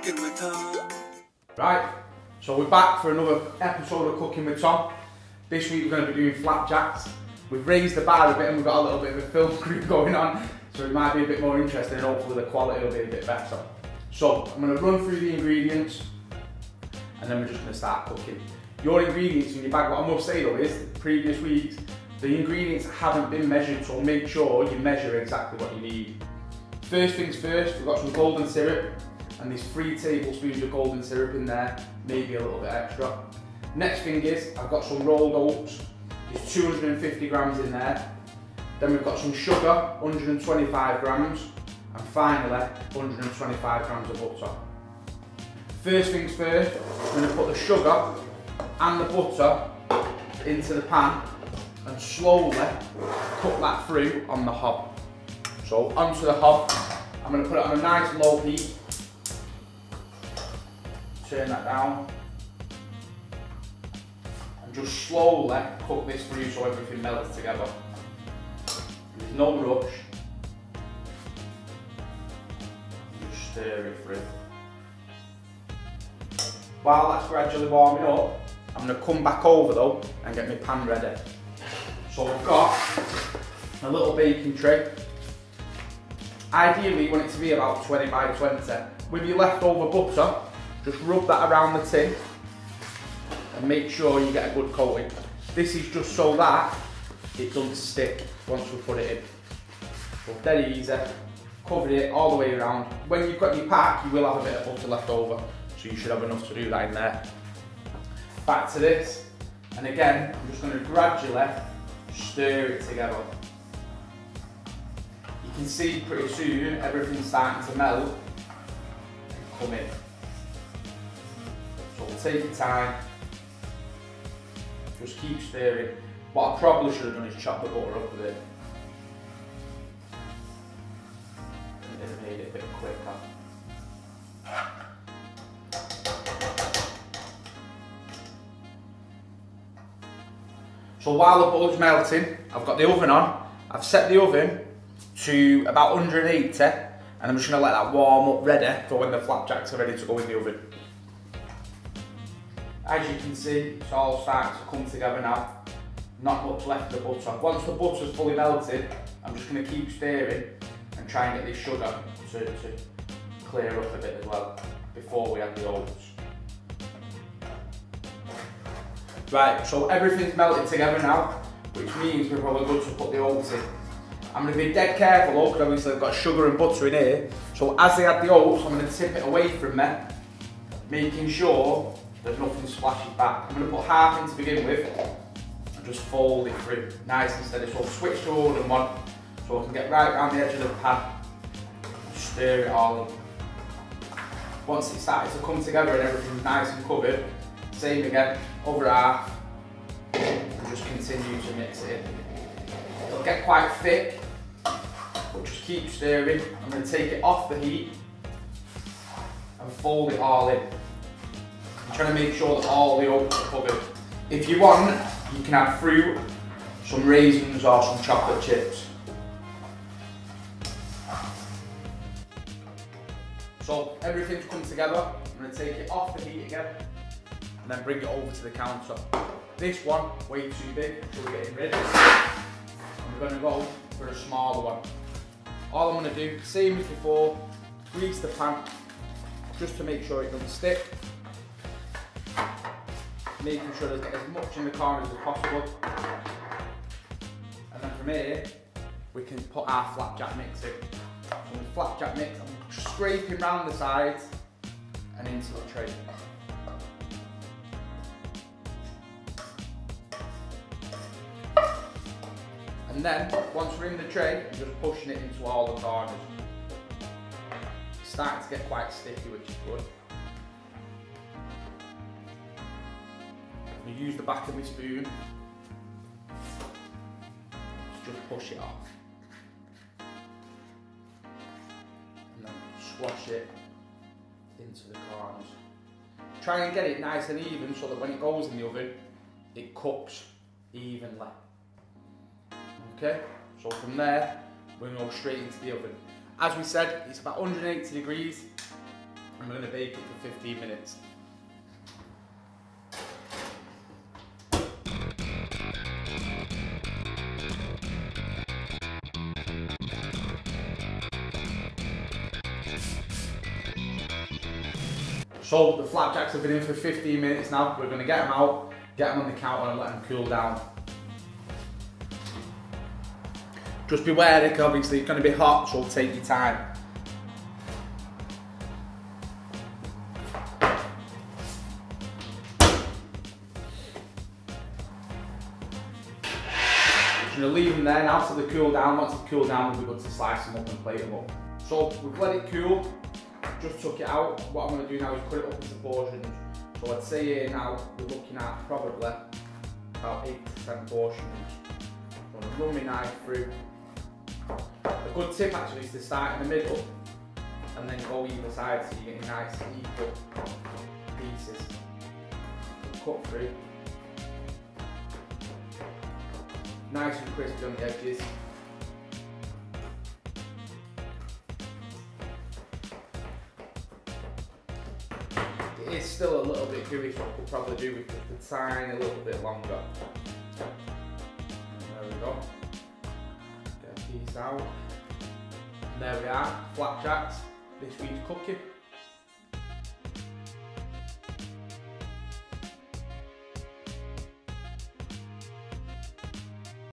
Cooking with Tom. Right, so we're back for another episode of Cooking with Tom. This week we're going to be doing flapjacks. We've raised the bar a bit and we've got a little bit of a film crew going on, so it might be a bit more interesting and hopefully the quality will be a bit better. So I'm going to run through the ingredients and then we're just going to start cooking. Your ingredients in your bag, what I must say though is, previous weeks, the ingredients haven't been measured, so make sure you measure exactly what you need. First things first, we've got some golden syrup, and there's 3 tablespoons of golden syrup in there, maybe a little bit extra. Next thing is, I've got some rolled oats, there's 250 grams in there. Then we've got some sugar, 125 grams, and finally, 125 grams of butter. First things first, I'm going to put the sugar and the butter into the pan and slowly cook that through on the hob. So onto the hob, I'm going to put it on a nice low heat. Turn that down and just slowly cook this through so everything melts together. There's no rush. Just stir it through. While that's gradually warming up, I'm going to come back over though and get my pan ready. So I've got a little baking tray. Ideally you want it to be about 20 by 20. With your leftover butter, just rub that around the tin and make sure you get a good coating. This is just so that it doesn't stick once we put it in. So dead easy, cover it all the way around. When you've got your pack, you will have a bit of butter left over, so you should have enough to do that in there. Back to this, and again, I'm just going to gradually stir it together. You can see pretty soon everything's starting to melt and come in. So we'll take your time, just keep stirring. What I probably should have done is chop the butter up a bit. And it made it a bit quicker. So while the butter's melting, I've got the oven on. I've set the oven to about 180 and I'm just going to let that warm up ready for when the flapjacks are ready to go in the oven. As you can see, it's all starting to come together now. Not much left of the butter. Once the butter's fully melted, I'm just going to keep stirring and try and get this sugar to clear up a bit as well before we add the oats. Right, so everything's melted together now, which means we're probably good to put the oats in. I'm going to be dead careful though, because obviously I've got sugar and butter in here. So as they add the oats, I'm going to tip it away from me, making sure there's nothing splashes back. I'm going to put half in to begin with, and just fold it through, nice and steady. So I'll switch to all in one, so I can get right around the edge of the pan, and stir it all in. Once it started to come together and everything's nice and covered, same again, over half, and just continue to mix it in. It'll get quite thick, but just keep stirring. I'm going to take it off the heat and fold it all in. I'm trying to make sure that all the oats are covered. If you want, you can add fruit, some raisins or some chocolate chips. So everything's come together. I'm going to take it off the heat again and then bring it over to the counter. This one, way too big, so we're getting rid of it. And we're going to go for a smaller one. All I'm going to do, same as before, grease the pan just to make sure it doesn't stick. Making sure there's as much in the corners as possible. And then from here, we can put our flapjack mix in. So the flapjack mix, I'm scraping round the sides and into the tray. And then, once we're in the tray, I'm just pushing it into all the corners. It's starting to get quite sticky, which is good. I'm going to use the back of my spoon to just push it off. And then squash it into the corners. Try and get it nice and even so that when it goes in the oven, it cooks evenly. Okay, so from there, we're going to go straight into the oven. As we said, it's about 180 degrees and we're going to bake it for 15 minutes. So the flapjacks have been in for 15 minutes now. We're going to get them out, get them on the counter and let them cool down. Just be wary, obviously it's going to be hot, so take your time. Just going to leave them there now till they cool down. Once they cool down, we'll be good to slice them up and plate them up. So we've let it cool, just took it out. What I'm going to do now is cut it up into portions. So I'd say here now we're looking at probably about 8 to 10 portions. So I'm going to run my knife through. A good tip actually is to start in the middle and then go either side so you get nice equal pieces. Cut through. Nice and crispy on the edges. It is still a little bit gooey, so I could probably do with just a tiny little bit longer. There we go. Get a piece out. And there we are, flapjacks, this week's cooking.